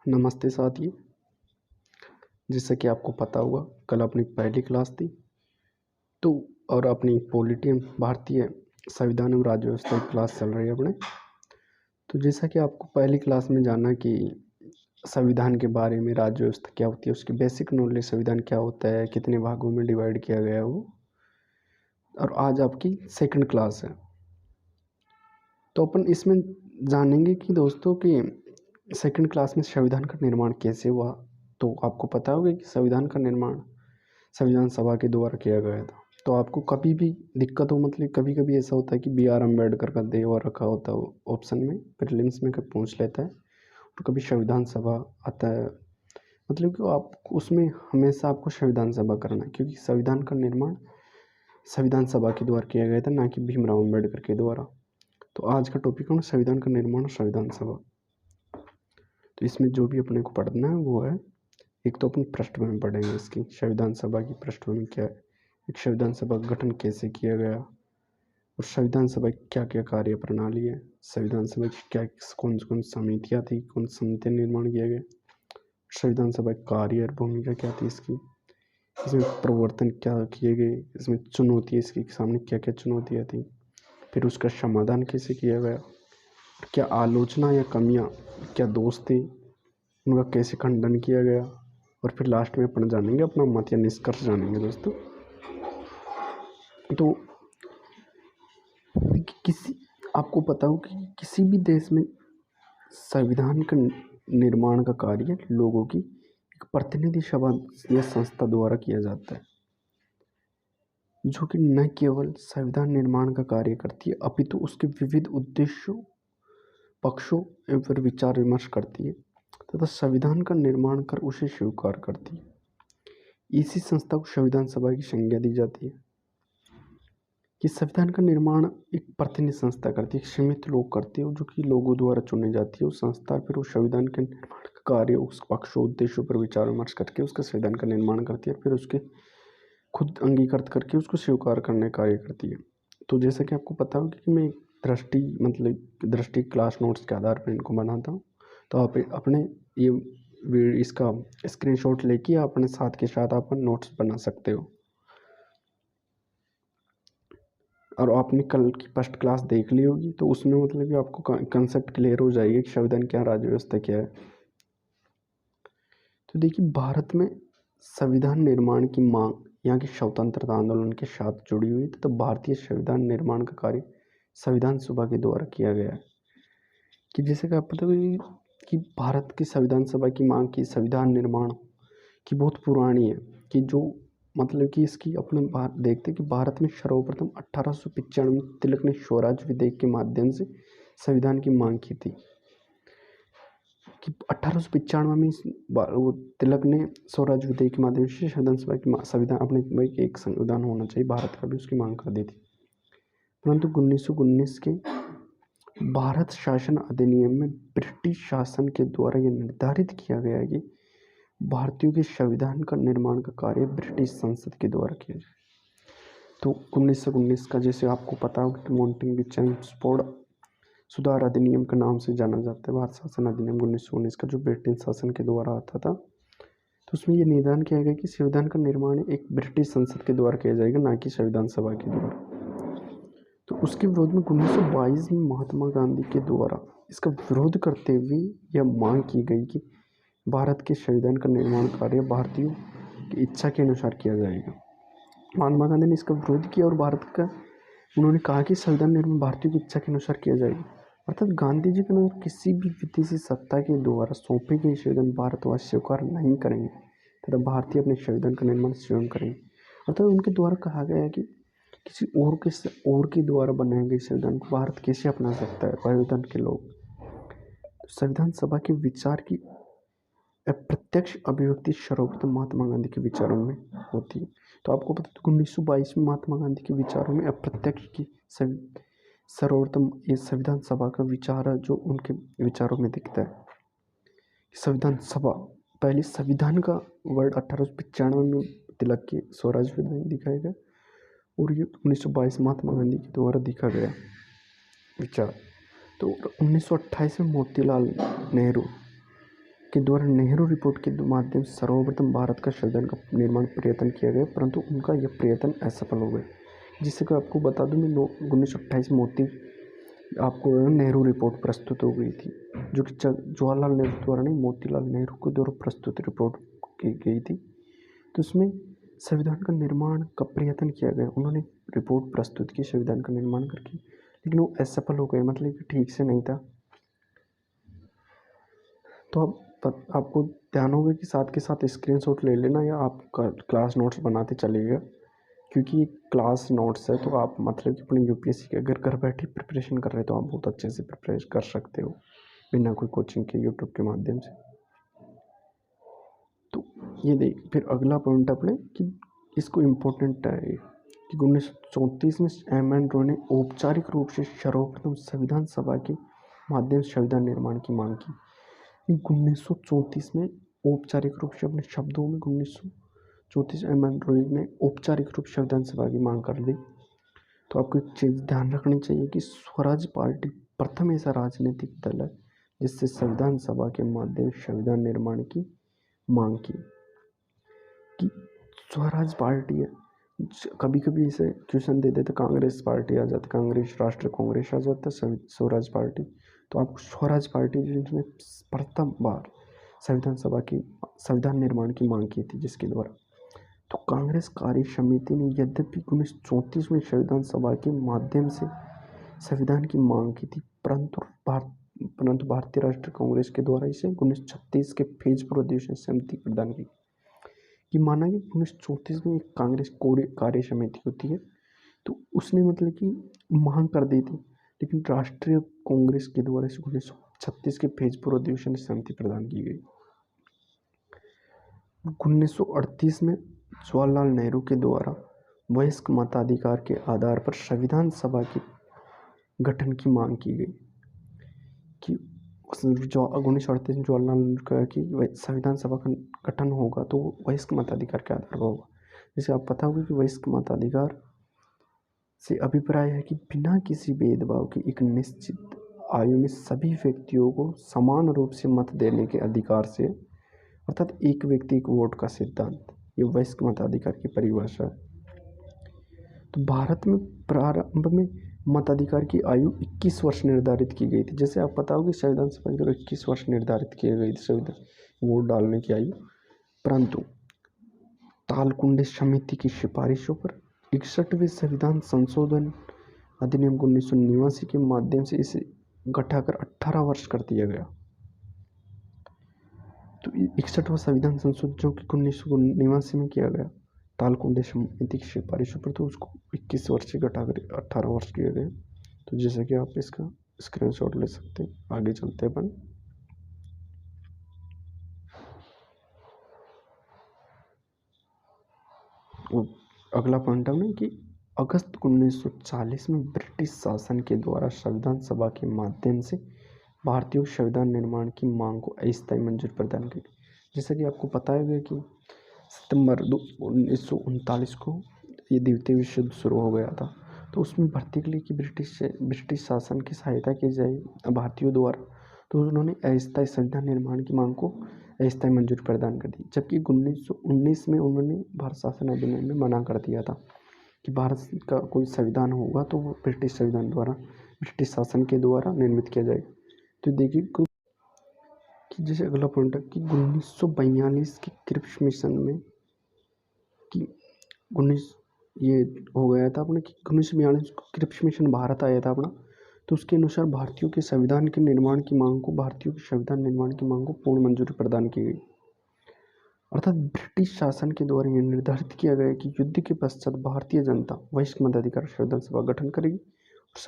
नमस्ते साथियों। जैसा कि आपको पता होगा, कल अपनी पहली क्लास थी तो और अपनी पॉलिटी भारतीय संविधान एवं राज्य व्यवस्था की क्लास चल रही है अपने। तो जैसा कि आपको पहली क्लास में जाना कि संविधान के बारे में, राज्य व्यवस्था क्या होती है, उसकी बेसिक नॉलेज, संविधान क्या होता है, कितने भागों में डिवाइड किया गया है वो। और आज आपकी सेकंड क्लास है तो अपन इसमें जानेंगे कि दोस्तों कि सेकंड क्लास में संविधान का निर्माण कैसे हुआ। तो आपको पता होगा कि संविधान का निर्माण संविधान सभा के द्वारा किया गया था। तो आपको कभी भी दिक्कत हो, मतलब कभी कभी ऐसा होता है कि बी आर अम्बेडकर का देवा रखा होता है ऑप्शन में, प्रीलिम्स में कभी पूछ लेता है, और कभी संविधान सभा आता है। मतलब कि आप उसमें हमेशा आपको संविधान सभा करना है, क्योंकि संविधान का निर्माण संविधान सभा के द्वारा किया गया था, ना कि भीमराव अम्बेडकर के द्वारा। तो आज का टॉपिक है संविधान का निर्माण और संविधान सभा। तो इसमें जो भी अपने को पढ़ना है वो है, एक तो अपन पृष्ठभूमि पढ़ेंगे इसकी, संविधान सभा की पृष्ठभूमि क्या है, एक संविधान सभा का गठन कैसे किया गया, और संविधान सभा की क्या क्या कार्य प्रणाली है, संविधान सभा की क्या कौन कौन समितियाँ थी, कौन समितियाँ निर्माण किया गया, संविधान सभा की कार्य और भूमिका क्या थी इसकी, इसमें प्रवर्तन क्या किए गए, इसमें चुनौतियाँ, इसके सामने क्या क्या चुनौतियाँ थी, फिर उसका समाधान कैसे किया गया, क्या आलोचना या कमियाँ, क्या दोष थे, उनका कैसे खंडन किया गया, और फिर लास्ट में अपन जानेंगे अपना मत या निष्कर्ष जानेंगे दोस्तों। तो किसी आपको पता हो कि किसी भी देश में संविधान का निर्माण का कार्य लोगों की एक प्रतिनिधि सभा या संस्था द्वारा किया जाता है, जो कि न केवल संविधान निर्माण का कार्य करती है अपितु उसके विविध उद्देश्यों, पक्षों एवं पर विचार विमर्श करती है तथा संविधान का निर्माण कर उसे स्वीकार करती है। इसी संस्था को संविधान सभा की संज्ञा दी जाती है कि संविधान का निर्माण एक प्रतिनिधि संस्था करती है, एक सीमित लोग करते हैं, जो कि लोगों द्वारा चुनी जाती है। उस संस्था फिर उस संविधान के निर्माण का कार्य, उस पक्षों उद्देश्यों पर विचार विमर्श करके उसका संविधान का निर्माण करती है, फिर उसके खुद अंगीकृत करके उसको स्वीकार करने का कार्य करती है। तो जैसा कि आपको पता होगा कि मैं दृष्टि क्लास नोट्स के आधार पर इनको बनाता हूँ, तो आप अपने ये इसका स्क्रीनशॉट लेके अपने साथ के साथ आप नोट्स बना सकते हो। और आपने कल की फर्स्ट क्लास देख ली होगी, तो उसमें मतलब कि आपको कंसेप्ट क्लियर हो जाएगी कि संविधान क्या, राज्य व्यवस्था क्या है। तो देखिए, भारत में संविधान निर्माण की मांग यहाँ के स्वतंत्रता आंदोलन के साथ जुड़ी हुई थी। तो भारतीय संविधान निर्माण का कार्य संविधान सभा के द्वारा किया गया है। कि जैसे कि आप पता है कि भारत की संविधान सभा की मांग की संविधान निर्माण की बहुत पुरानी है, कि जो मतलब कि इसकी अपने देखते कि भारत में सर्वप्रथम 1895 में तिलक ने स्वराज विधेयक के माध्यम से संविधान की मांग की थी। कि 1895 में वो तिलक ने स्वराज विधेयक के माध्यम से संविधान सभा की संविधान अपने भाई एक संविधान होना चाहिए भारत का भी, उसकी मांग कर दी थी। परंतु 1919 के भारत शासन अधिनियम में ब्रिटिश शासन के द्वारा यह निर्धारित किया गया है कि भारतीयों के संविधान का निर्माण का कार्य ब्रिटिश संसद के द्वारा किया जाए। तो 1919 का, जैसे आपको पता होगा कि मॉन्टेग्यू चेम्सफोर्ड सुधार अधिनियम के नाम से जाना जाता है, भारत शासन अधिनियम 1919 का, जो ब्रिटिश शासन के द्वारा आता था। तो उसमें यह निर्धारण किया गया कि संविधान का निर्माण एक ब्रिटिश संसद के द्वारा किया जाएगा, ना कि संविधान सभा के द्वारा। तो उसके विरोध में 1922 में महात्मा गांधी के द्वारा इसका विरोध करते हुए यह मांग की गई कि भारत के संविधान का निर्माण कार्य भारतीयों की इच्छा के अनुसार किया जाएगा। महात्मा गांधी ने इसका विरोध किया और उन्होंने कहा कि संविधान निर्माण भारतीयों की इच्छा के अनुसार किया जाएगा, अर्थात गांधी जी के अनुसार किसी भी विदेशी सत्ता के द्वारा सौंपे गए संविधान भारतवासी स्वीकार नहीं करेंगे तथा भारतीय अपने संविधान का निर्माण स्वयं करेंगे। अर्थात उनके द्वारा कहा गया है कि किसी और के द्वारा बनाए गए संविधान को भारत कैसे अपना सकता है संविधान के लोग। संविधान सभा के विचार की अप्रत्यक्ष अभिव्यक्ति सर्वप्रथम महात्मा गांधी के विचारों में होती है। तो आपको पता है 1922 में महात्मा गांधी के विचारों में अप्रत्यक्ष की सर्वप्रथम ये संविधान सभा का विचार है, जो उनके विचारों में दिखता है। संविधान सभा, पहले संविधान का वर्ड 1895 में तिलक के स्वराज विधेयक दिखाया गया, और ये 1922 महात्मा गांधी के द्वारा दिखा गया विचार। तो 1928 में मोतीलाल नेहरू के द्वारा नेहरू रिपोर्ट के माध्यम से सर्वप्रथम भारत का संविधान का निर्माण प्रयत्न किया गया, परंतु उनका यह प्रयत्न असफल हो गया। जिससे कि आपको बता दूं मैं 1928 में आपको नेहरू रिपोर्ट प्रस्तुत हो गई थी, जो कि जवाहरलाल नेहरू द्वारा नहीं, मोतीलाल नेहरू के द्वारा प्रस्तुत रिपोर्ट की गई थी। तो उसमें संविधान का निर्माण का प्रयत्न किया गया। उन्होंने रिपोर्ट प्रस्तुत की संविधान का निर्माण करके, लेकिन वो असफल हो गए, मतलब कि ठीक से नहीं था। तो अब आपको ध्यान होगा कि साथ के साथ स्क्रीनशॉट ले लेना या आप क्लास नोट्स बनाते चलिएगा, क्योंकि ये क्लास नोट्स है। तो आप मतलब कि अपनी यूपीएससी के अगर घर बैठे प्रिपरेशन कर रहे हैं तो आप बहुत अच्छे से प्रिपरेशन कर सकते हो बिना कोई कोचिंग के, यूट्यूब के माध्यम से। तो ये देख, फिर अगला पॉइंट अपने कि इसको इम्पोर्टेंट है कि 1934 में एम एन रॉय ने औपचारिक रूप से सर्वप्रथम संविधान सभा के माध्यम से संविधान निर्माण की मांग की। 1934 में औपचारिक रूप से, अपने शब्दों में 1934 एम एन रॉय ने औपचारिक रूप से संविधान सभा की मांग कर दी। तो आपको एक चीज़ ध्यान रखनी चाहिए कि स्वराज पार्टी प्रथम ऐसा राजनीतिक दल है जिससे संविधान सभा के माध्यम से संविधान निर्माण की मांग की। कि स्वराज पार्टी है, कभी कभी इसे क्वेश्चन दे देते कांग्रेस पार्टी आ जाती, कांग्रेस राष्ट्रीय कांग्रेस आ जाता है, स्वराज पार्टी। तो आपको स्वराज पार्टी जिसने प्रथम बार संविधान निर्माण की मांग की थी, जिसके द्वारा। तो कांग्रेस कार्य समिति ने यद्यपि 1934 में संविधान सभा के माध्यम से संविधान की मांग की थी, परंतु भारतीय राष्ट्रीय कांग्रेस के द्वारा इसे 1936 के फेजपुर अधिवेशन समिति प्रदान की। कि माना कि 1934 में एक कांग्रेस कार्य समिति होती है, तो उसने मतलब कि मांग कर दी थी, लेकिन राष्ट्रीय कांग्रेस के द्वारा इसे 1936 के फेजपुर अधिवेशन समिति प्रदान की गई। 1938 में जवाहरलाल नेहरू के द्वारा वयस्क मताधिकार के आधार पर संविधान सभा के गठन की मांग की गई। कि 1938 में जवाहरलाल नेहरू कहा कि संविधान सभा का गठन होगा तो वयस्क मताधिकार के आधार पर होगा। जैसे आप पता होगा कि वयस्क मताधिकार से अभिप्राय है कि बिना किसी भेदभाव के एक निश्चित आयु में सभी व्यक्तियों को समान रूप से मत देने के अधिकार से, अर्थात एक व्यक्ति एक वोट का सिद्धांत, ये वयस्क मताधिकार की परिभाषा है। तो भारत में प्रारंभ में मताधिकार की आयु 21 वर्ष निर्धारित की गई थी। जैसे आप पता होगा कि संविधान सभा के द्वारा 21 वर्ष निर्धारित की गई थी संविधान वोट डालने की आयु, परंतु तालकुंडे समिति की सिफारिशों पर 61वें संविधान संशोधन अधिनियम 1989 के माध्यम से इसे घटाकर 18 वर्ष कर दिया गया। तो 61वां संविधान संशोधन जो कि 1989 में किया गया तालकुंडे समिति की सिफारिशों पर, तो उसको 21 वर्ष से घटाकर 18 वर्ष किया गया। तो जैसे कि आप इसका स्क्रीनशॉट ले सकते हैं। आगे चलते हैं अपन। अगला पॉइंट है कि अगस्त 1940 में ब्रिटिश शासन के द्वारा संविधान सभा के माध्यम से भारतीय संविधान निर्माण की मांग को अस्थायी मंजूरी प्रदान की। जैसा कि आपको पता है कि सितंबर 1939 को ये द्वितीय विश्व युद्ध शुरू हो गया था, तो उसमें भर्ती के लिए कि ब्रिटिश शासन की सहायता की जाए भारतीयों द्वारा, तो उन्होंने अस्थायी संविधान निर्माण की मांग को अस्थायी मंजूरी प्रदान कर दी। जबकि 1919 में उन्होंने भारत शासन अधिनियम में मना कर दिया था कि भारत का कोई संविधान होगा तो वो ब्रिटिश संविधान द्वारा, ब्रिटिश शासन के द्वारा निर्मित किया जाएगा। तो देखिए कि जैसे अगला पॉइंट है कि 1942 के क्रिप्स मिशन में कि 19 ये हो गया था अपने कि 1942 क्रिप्स मिशन भारत आया था अपना, तो उसके अनुसार भारतीयों के संविधान के निर्माण की मांग को पूर्ण मंजूरी प्रदान की गई। अर्थात ब्रिटिश शासन के द्वारा यह निर्धारित किया गया कि युद्ध के पश्चात भारतीय जनता वयस्क मताधिकार संविधान सभा गठन करेगी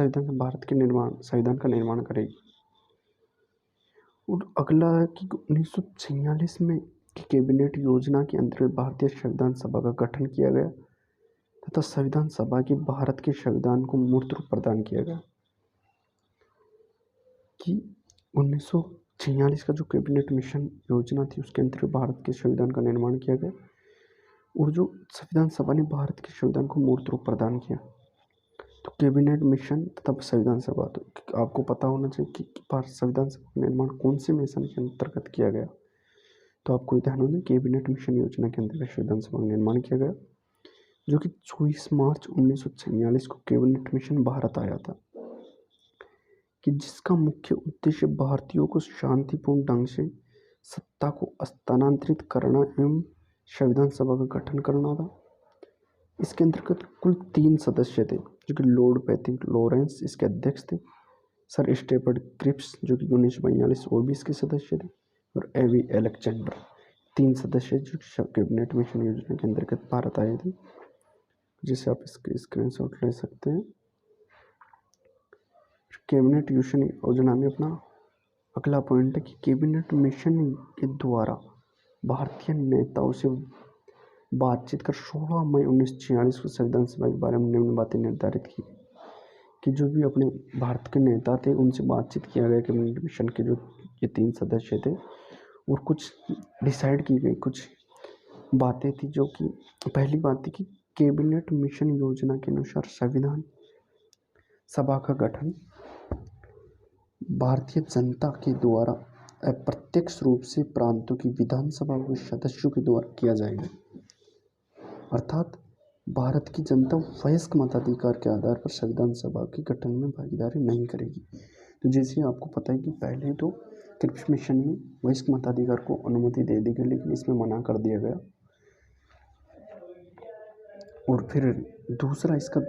और भारत के संविधान का निर्माण करेगी। और अगला है कि 1946 में कैबिनेट योजना के अंतर्गत भारतीय संविधान सभा का गठन किया गया तथा संविधान सभा के भारत के संविधान को मूर्त रूप प्रदान किया गया। कि 1946 का जो कैबिनेट मिशन योजना थी उसके अंतर्गत भारत के संविधान का निर्माण किया गया और जो संविधान सभा ने भारत के संविधान को मूर्त रूप प्रदान किया। तो कैबिनेट मिशन तथा संविधान सभा, तो आपको पता होना चाहिए कि भारत संविधान सभा का निर्माण कौन से मिशन के अंतर्गत किया गया। तो आपको ये ध्यान होना, कैबिनेट मिशन योजना के अंतर्गत संविधान सभा का निर्माण किया गया, जो कि 24 मार्च 1946 को कैबिनेट मिशन भारत आया था, कि जिसका मुख्य उद्देश्य भारतीयों को शांतिपूर्ण ढंग से सत्ता को हस्तांतरित करना एवं संविधान सभा का गठन करना था। इसके अंतर्गत कुल 3 सदस्य थे, जो कि लॉर्ड पैट्रिक लॉरेंस इसके अध्यक्ष थे, सर स्टेफर्ड क्रिप्स जो कि 1942 वो भी इसके सदस्य थे, और एवी अलेक्जेंडर, 3 सदस्य जो कैबिनेट मिशन योजना के अंतर्गत भारत आए थे, जिसे आप इसके स्क्रीनशॉट ले सकते हैं। कैबिनेट मिशन योजना में अपना अगला पॉइंट है कि कैबिनेट मिशन के द्वारा भारतीय नेताओं से बातचीत कर 16 मई 1946 को संविधान सभा के बारे में निम्न बातें निर्धारित की, कि जो भी अपने भारत के नेता थे उनसे बातचीत किया गया कैबिनेट मिशन के जो ये 3 सदस्य थे, और कुछ डिसाइड की गई कुछ बातें थी, जो कि पहली बात थी कि कैबिनेट मिशन योजना के अनुसार संविधान सभा का गठन भारतीय जनता के द्वारा अप्रत्यक्ष रूप से प्रांतों की विधानसभा के सदस्यों के द्वारा किया जाएगा, अर्थात भारत की जनता वयस्क मताधिकार के आधार पर संविधान सभा के गठन में भागीदारी नहीं करेगी। तो जैसे आपको पता है कि पहले तो क्रिप्स मिशन में वयस्क मताधिकार को अनुमति दे दी गई, लेकिन इसमें मना कर दिया गया। और फिर दूसरा इसका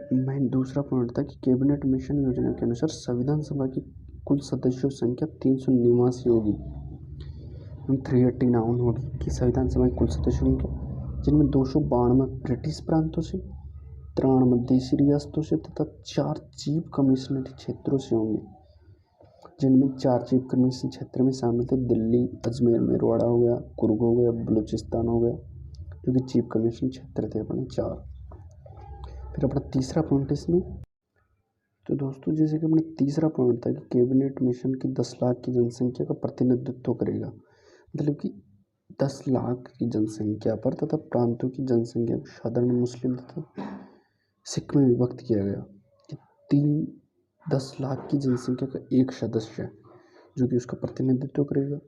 दूसरा पॉइंट था कि कैबिनेट मिशन योजना के अनुसार संविधान सभा की कुल सदस्यों की संख्या 389 होगी, 389 होगी कि संविधान सभा की कुल सदस्यों की संख्या, जिनमें 292 ब्रिटिश प्रांतों से, 93 देशी रियासतों से तथा 4 चीफ कमिश्नरी क्षेत्रों से होंगे, जिनमें 4 चीफ कमिश्नरी क्षेत्र में शामिल थे दिल्ली, अजमेर, मेरवाड़ा हो गया, कुर्ग हो गया, बलूचिस्तान हो गया, जो कि चीफ कमिश्नरी क्षेत्र थे अपने 4। फिर अपना तीसरा पॉइंट इसमें, तो दोस्तों जैसे कि अपना तीसरा पॉइंट था कि कैबिनेट मिशन की 10 लाख की जनसंख्या का प्रतिनिधित्व करेगा, मतलब कि 10 लाख की जनसंख्या पर तथा प्रांतों की जनसंख्या को साधारण, मुस्लिम तथा सिख में विभक्त किया गया, कि 10 लाख की जनसंख्या का एक सदस्य है जो कि उसका प्रतिनिधित्व करेगा।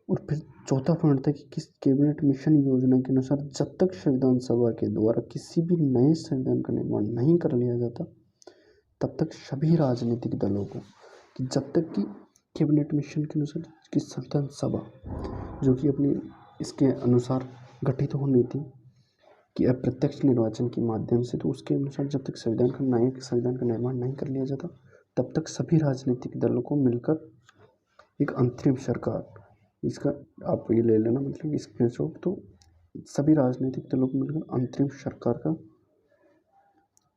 और फिर चौथा पॉइंट था कि किस कैबिनेट मिशन योजना के अनुसार जब तक संविधान सभा के द्वारा किसी भी नए संविधान का निर्माण नहीं कर लिया जाता, तब तक सभी राजनीतिक दलों को, कि जब तक कि कैबिनेट मिशन के अनुसार कि संविधान सभा जो कि अपनी इसके अनुसार गठित होनी थी कि अप्रत्यक्ष निर्वाचन के माध्यम से, तो उसके अनुसार जब तक नए संविधान का निर्माण नहीं कर लिया जाता, तब तक सभी राजनीतिक दलों को मिलकर एक अंतरिम सरकार, इसका आप ये ले लेना मतलब स्क्रीनशॉट, तो सभी राजनीतिक दलों को मिलकर अंतरिम सरकार का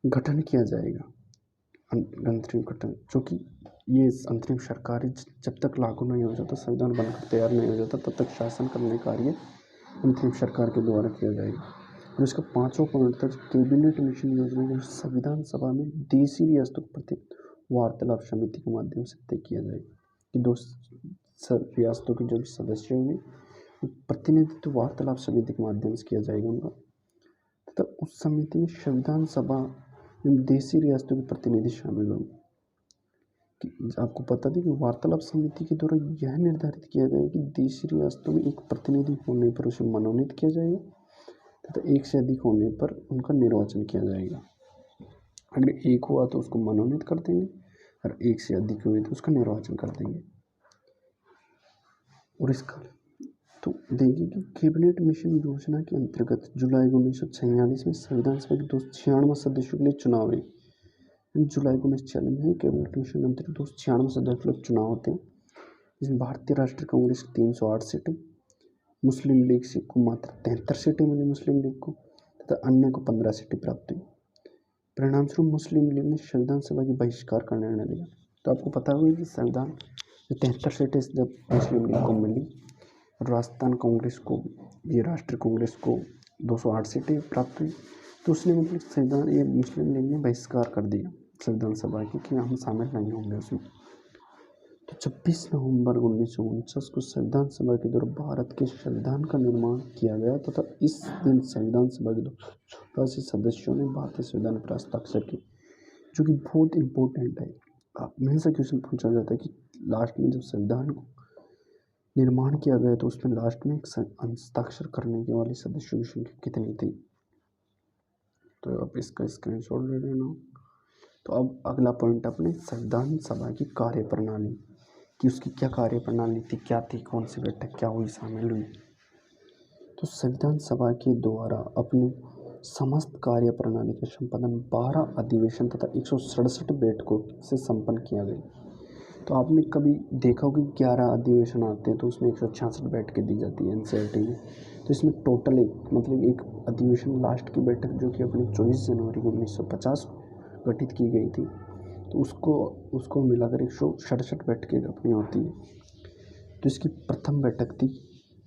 गठन किया जाएगा। अंतरिम गठन, जो कि ये अंतरिम सरकार जब तक लागू नहीं हो जाता, संविधान बनकर तैयार नहीं हो जाता, तब तक शासन करने कार्य अंतरिम सरकार के द्वारा किया जाएगा। और इसका 5वां पॉइंट था, कैबिनेट मिशन योजना को संविधान सभा में देशी रियासतों के प्रति वार्तालाप समिति के माध्यम से तय किया जाएगा, कि 2 रियासतों के जो भी सदस्य होंगे प्रतिनिधित्व वार्तालाप समिति के माध्यम से किया जाएगा उनका, तथा उस समिति में संविधान सभा में देशी रियासतों के प्रतिनिधि शामिल होंगे। कि आपको पता थी कि वार्तालाप समिति के द्वारा यह निर्धारित किया गया कि देशी रियासतों में एक प्रतिनिधि होने पर उसे मनोनीत किया जाएगा तथा एक से अधिक होने पर उनका निर्वाचन किया जाएगा। अगर एक हुआ तो उसको मनोनीत कर देंगे, और एक से अधिक हुए तो उसका निर्वाचन कर देंगे। और इसका तो देखिए कि कैबिनेट मिशन योजना के अंतर्गत जुलाई 1946 में संविधान सभा के 296 सदस्यों के लिए चुनाव हुए। जुलाई 1946 में कैबिनेट मिशन के अंतर्गत 296 सदस्यों के लिए चुनाव होते हैं, जिसमें भारतीय राष्ट्रीय कांग्रेस की 308 सीटें, मुस्लिम लीग से को मात्र 73 सीटें मिली मुस्लिम लीग को, तथा अन्य को 15 सीटें प्राप्त हुई। परिणाम स्वरूप मुस्लिम लीग ने संविधान सभा के बहिष्कार का निर्णय लिया। तो आपको पता होगा कि संविधान 73 सीटें जब मुस्लिम लीग को मिली, और राजस्थान कांग्रेस को, ये राष्ट्रीय कांग्रेस को 208 सीटें प्राप्त हुई, तो उसने मतलब संविधान, ये मुस्लिम लीग ने बहिष्कार कर दिया संविधान सभा की, कि हम शामिल नहीं होंगे उसमें। तो 26 नवंबर 1949 को संविधान सभा के द्वारा भारत के संविधान का निर्माण किया गया, तथा इस दिन संविधान सभा के 284 सदस्यों ने भारतीय संविधान पर हस्ताक्षर किए, जो कि बहुत इम्पोर्टेंट है। हमेशा क्वेश्चन पूछा जाता है कि लास्ट में जब संविधान को निर्माण किया गया तो उसमें लास्ट में एक हस्ताक्षर करने के वाले सदस्यों की संख्या कितनी थी। तो आप इसका स्क्रीनशॉट ले लेना। तो अब अगला पॉइंट अपने संविधान सभा की कार्यप्रणाली कि उसकी क्या कार्यप्रणाली थी, क्या थी, कौन सी बैठक क्या हुई, शामिल हुई। तो संविधान सभा के द्वारा अपनी समस्त कार्यप्रणाली का संपादन 12 अधिवेशन तथा 167 बैठकों से संपन्न किया गया। तो आपने कभी देखा होगा कि 11 अधिवेशन आते हैं तो उसमें 166 बैठकें दी जाती है एनसीईआरटी में। तो इसमें टोटल एक अधिवेशन लास्ट की बैठक जो कि अपनी 24 जनवरी 1950 गठित की गई थी, तो उसको मिलाकर 167 बैठकें अपनी होती है। तो इसकी प्रथम बैठक थी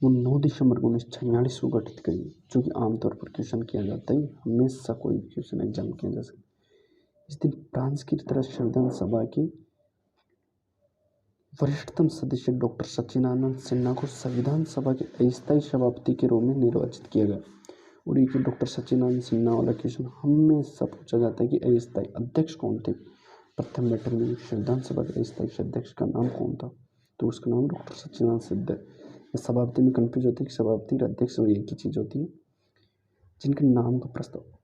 वो 9 दिसंबर 1946 को गठित करी, जो कि आमतौर पर क्वेश्चन किया जाता है, हमेशा कोई भी क्वेश्चन एग्जाम किया जा सकता है। इस दिन फ्रांस की तरफ संविधान सभा के वरिष्ठतम सदस्य डॉक्टर सच्चिदानंद सिन्हा को संविधान सभा के अस्थायी सभापति के रूप में निर्वाचित किया गया। और ये डॉक्टर सच्चिदानंद सिन्हा वाला क्वेश्चन हमेशा पूछा जाता है कि अस्थायी अध्यक्ष कौन थे। प्रथम बैठक में संविधान सभा के अस्थायी अध्यक्ष का नाम कौन था, तो उसका नाम डॉक्टर सच्चिदानंद सिन्हा। सभापति में कंफ्यूज होती है कि सभापति और अध्यक्ष वो एक ही चीज़ होती है। जिनके नाम का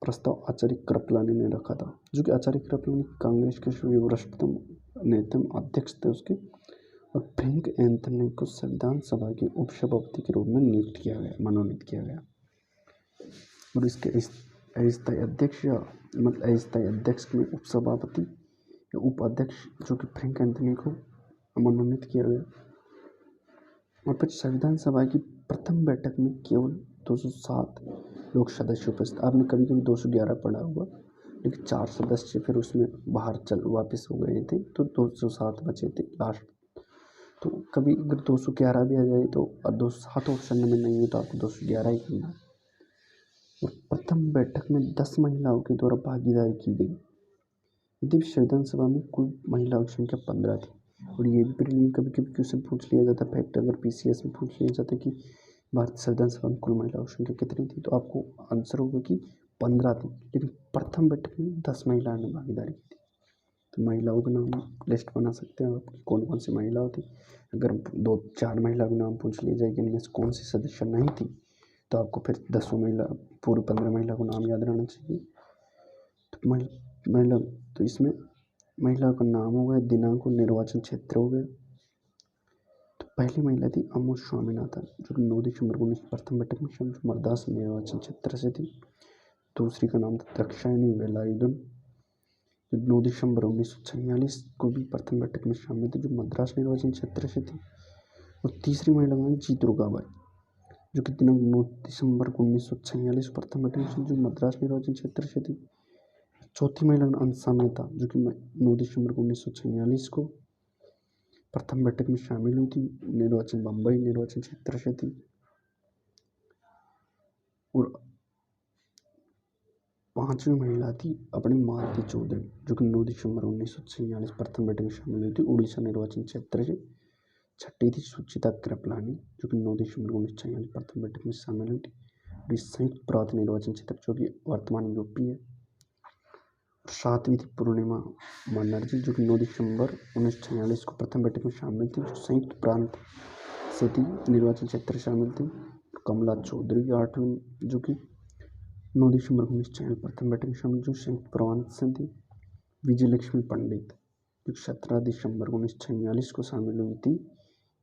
प्रस्ताव आचार्य कृपलानी ने रखा था, जो कि आचार्य कृपलानी कांग्रेस के वरिष्ठतम नेता अध्यक्ष थे उसके। और फ्रैंक एंथनी को संविधान सभा के उपसभापति के रूप में मनोनीत किया गया। और इसके अस्थायी अध्यक्ष अस्थायी अध्यक्ष में उपसभापति या उपाध्यक्ष जो कि फ्रैंक एंथनी को मनोनीत किया गया। और फिर संविधान सभा की प्रथम बैठक में केवल 207 लोग सदस्य उपस्थित। आपने कभी कभी 211 पढ़ा होगा, लेकिन 4 सदस्य फिर उसमें बाहर वापस हो गए थे, तो 207 बचे थे लास्ट। तो कभी अगर 211 भी आ जाए तो 207 ऑप्शन में नहीं है तो आपको 211 ही करना है। और प्रथम बैठक में 10 महिलाओं के द्वारा भागीदारी की गई। यदि संविधान सभा में कुल महिलाओं की संख्या 15 थी। और ये भी प्रीलिम कभी कभी क्वेश्चन पूछ लिया जाता है, फैक्ट अगर पीसीएस में पूछ लिया जाता है कि भारत संविधान सभा में कुल महिलाओं की संख्या कितनी थी, तो आपको आंसर होगा कि 15 थी। लेकिन प्रथम बैठक में 10 महिलाओं ने भागीदारी की थी। तो महिलाओं के नाम लिस्ट बना सकते हैं आप, कौन कौन सी महिलाओं थी। अगर 2-4 महिला के नाम पूछ लिए जाए कि इनमें से कौन सी सदस्य नहीं थी, तो आपको फिर 10 महिला पूरे 15 महिला को नाम याद रहना चाहिए। तो महिला तो इसमें महिला का नाम हो गया, दिनांक और निर्वाचन क्षेत्र हो गया। तो पहली महिला थी अमोद स्वामीनाथन, जो कि 9 दिसंबर 19 प्रथम बैठक में मद्रास निर्वाचन क्षेत्र से थी। दूसरी का नाम था दाक्षायणी वेलायुधन, जो 9 दिसंबर 1946 को भी प्रथम बैठक में शामिल थी, जो मद्रास निर्वाचन क्षेत्र से थी। और तीसरी महिला का नाम जी दुर्गाबाई, जो कि दिनांक 9 दिसंबर 1946 प्रथम बैठक में जो मद्रास निर्वाचन क्षेत्र से थी। चौथी महिला अंसा मेहता, जो कि 9 दिसंबर 1946 को प्रथम बैठक में शामिल हुई थी, बम्बई निर्वाचन क्षेत्र से थी। और पांचवी महिला थी अपनी मालती चौधरी, जो कि 9 दिसंबर 1946 प्रथम बैठक में शामिल हुई थी, उड़ीसा निर्वाचन क्षेत्र से। छठी थी सुचिता कृपलानी, जो कि 9 दिसंबर 1946 प्रथम बैठक में शामिल हुई थी, संयुक्त प्रांत निर्वाचन क्षेत्र जो कि वर्तमान यूपी है। सातवीं थी पूर्णिमा बनर्जी, जो कि 9 दिसंबर 1946 को प्रथम बैठक में शामिल थी, जो संयुक्त प्रांत से थी, निर्वाचन क्षेत्र शामिल थी। कमला चौधरी आठवीं, जो कि 9 दिसंबर 1946 प्रथम बैठक में शामिल, जो संयुक्त प्रांत से थी। विजयलक्ष्मी पंडित, जो 17 दिसंबर 1946 को शामिल हुई थी,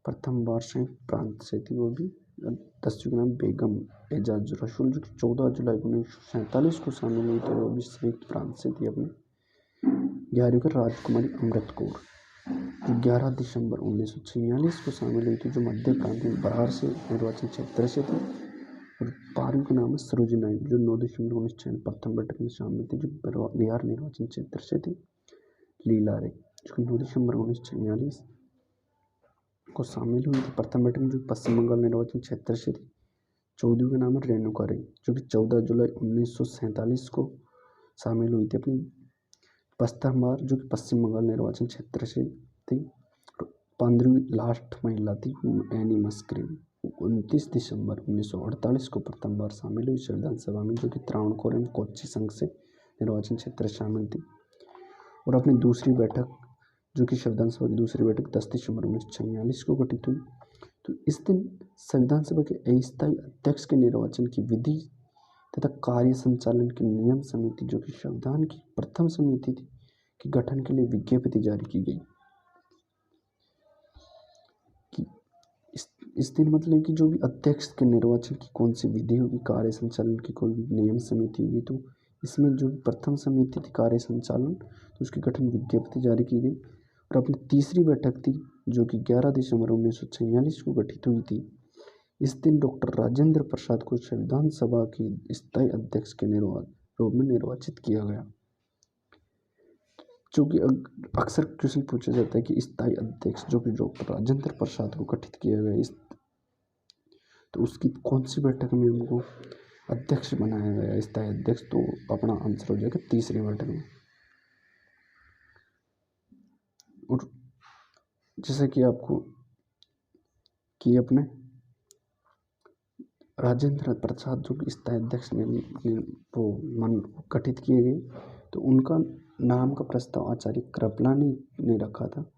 प्रथम बार संयुक्त प्रांत से थी वो भी। 10वीं का नाम बेगम एजाज रसूल, जो कि 14 जुलाई 1947 को शामिल हुई थी, वो भी संयुक्त प्रांत से थी अपने। 11वीं का राजकुमारी अमृत कौर, जो 11 दिसंबर 1946 को शामिल हुई थी, जो मध्य प्रांत में बरार से निर्वाचन क्षेत्र से थी। और 12वीं का नाम है सरोजी नायडू, जो 9 दिसंबर 1946 प्रथम बैठक में शामिल थी, जो बिहार निर्वाचन क्षेत्र से थी। लीला रे, जो 9 दिसंबर 1946 को शामिल हुई थी प्रथम बैठक में, जो पश्चिम बंगाल निर्वाचन क्षेत्र से थी। 14वीं का नाम है रेणुका रे, जो कि 14 जुलाई 1947 को शामिल हुई थी अपनी प्रथम बार, जो कि पश्चिम बंगाल निर्वाचन क्षेत्र से थी। 15वीं लास्ट महिला थी एनी मस्क्रीन, 29 दिसंबर 1948 को प्रथम बार शामिल हुई संविधान सभा में, जो कि त्रावणकोर एवं कोच्चि संघ से निर्वाचन क्षेत्र शामिल थी। और अपनी दूसरी बैठक, जो कि संविधान सभा की दूसरी बैठक 10 दिसंबर 1946 को गठित हुई, तो इस दिन संविधान सभा के अस्थायी अध्यक्ष के निर्वाचन की विधि तथा कार्य संचालन की नियम समिति, जो कि संविधान की प्रथम समिति थी, के गठन के लिए विज्ञप्ति जारी की गई। कि इस दिन मतलब कि जो भी अध्यक्ष के निर्वाचन की कौन सी विधि होगी, कार्य संचालन की कोई भी नियम समिति होगी, तो इसमें जो प्रथम समिति थी कार्य संचालन, तो उसकी गठन विज्ञप्ति जारी की गई। और अपनी तीसरी बैठक थी जो कि 11 दिसंबर 1946 को गठित हुई थी। इस दिन डॉक्टर राजेंद्र प्रसाद को संविधान सभा के स्थायी अध्यक्ष के रूप में निर्वाचित किया गया। जो कि अक्सर क्वेश्चन पूछा जाता है कि स्थायी अध्यक्ष जो कि डॉक्टर राजेंद्र प्रसाद को गठित किया गया, इस तो उसकी कौन सी बैठक में उनको अध्यक्ष बनाया गया, स्थायी अध्यक्ष, तो अपना आंसर हो जाएगा तीसरी बैठक में। और जैसे कि आपको कि अपने राजेंद्र प्रसाद जो कि स्थायी अध्यक्ष ने वो गठित किए गए, तो उनका नाम का प्रस्ताव आचार्य कृपलानी ने रखा था।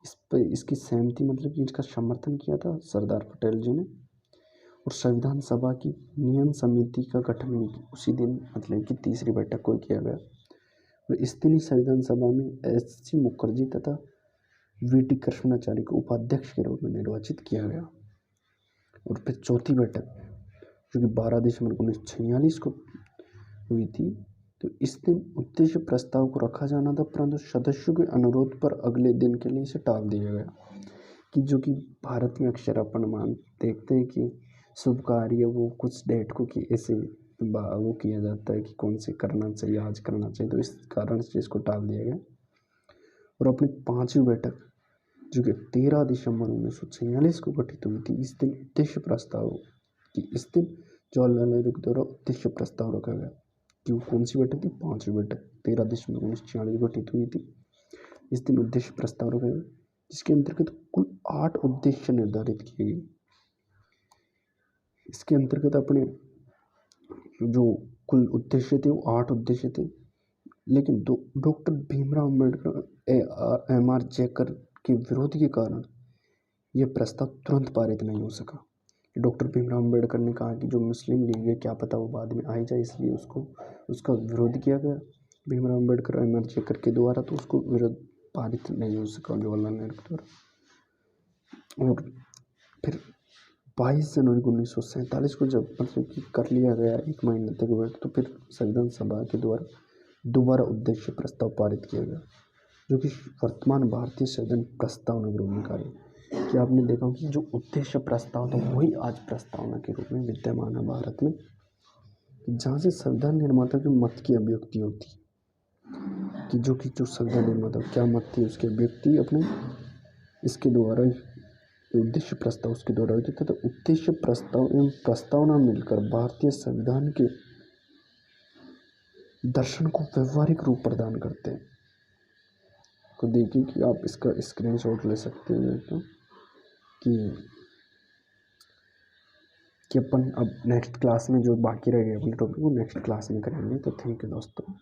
इस पर इसकी सहमति मतलब कि इसका समर्थन किया था सरदार पटेल जी ने। और संविधान सभा की नियम समिति का गठन भी उसी दिन मतलब कि तीसरी बैठक को किया गया। और इस दिन ही संविधान सभा में एस.सी. मुखर्जी तथा वी.टी. कृष्णाचार्य को उपाध्यक्ष के रूप में निर्वाचित किया गया। और फिर चौथी बैठक जो कि 12 दिसंबर 1946 को हुई थी, तो इस दिन उद्देश्य प्रस्ताव को रखा जाना था, परंतु सदस्यों के अनुरोध पर अगले दिन के लिए इसे टाल दिया गया। कि जो कि भारत में अक्सर अपन देखते हैं कि शुभ कार्य वो कुछ डेट को कि ऐसे वो किया जाता है कि कौन से करना चाहिए, आज करना चाहिए, तो इस कारण से इसको टाल दिया गया। और अपनी पांचवी बैठक जो कि 13 दिसंबर 1946 को गठित हुई थी, इस दिन उद्देश्य प्रस्ताव कि इस दिन जवाहरलाल नेहरू के द्वारा उद्देश्य प्रस्ताव रखा गया। कि वो कौन सी बैठक थी, पांचवी बैठक 13 दिसंबर 1946 गठित हुई थी। इस दिन उद्देश्य प्रस्ताव रखा गया, जिसके अंतर्गत कुल 8 उद्देश्य निर्धारित किए गए। इसके अंतर्गत अपने जो कुल उद्देश्य थे वो 8 उद्देश्य थे, लेकिन डॉक्टर भीमराव अम्बेडकर एम.आर. जयकर के विरोध के कारण यह प्रस्ताव तुरंत पारित नहीं हो सका। डॉक्टर भीमराव अम्बेडकर ने कहा कि जो मुस्लिम लीग है क्या पता वो बाद में आई जाए, इसलिए उसका विरोध किया गया भीमराव अम्बेडकर एम.आर. जयकर के द्वारा, तो उसको विरोध पारित नहीं हो सका जवाहरलाल नेहरू के द्वारा। और फिर 22 जनवरी 1947 को जब मतलब कि कर लिया गया एक महीने तक वेट, तो फिर संविधान सभा के द्वारा दोबारा उद्देश्य प्रस्ताव पारित किया गया, जो कि वर्तमान भारतीय संविधान प्रस्तावना के रूप में कार्य। कि आपने देखा कि जो उद्देश्य प्रस्ताव था वही आज प्रस्तावना के रूप में विद्यमान है भारत में, जहाँ से संविधान निर्माता के मत की अभिव्यक्ति होती कि जो संविधान निर्माता क्या मत थी उसकी अभिव्यक्ति अपने इसके द्वारा उद्देश्य प्रस्ताव उसके द्वारा होती था। तो उद्देश्य प्रस्ताव एवं प्रस्तावना मिलकर भारतीय संविधान के दर्शन को व्यवहारिक रूप प्रदान करते हैं। तो देखिए कि आप इसका स्क्रीनशॉट ले सकते हैं तो कि अपन अब नेक्स्ट क्लास में जो बाकी रह गए अपने टॉपिक को नेक्स्ट क्लास में करेंगे। तो थैंक यू दोस्तों।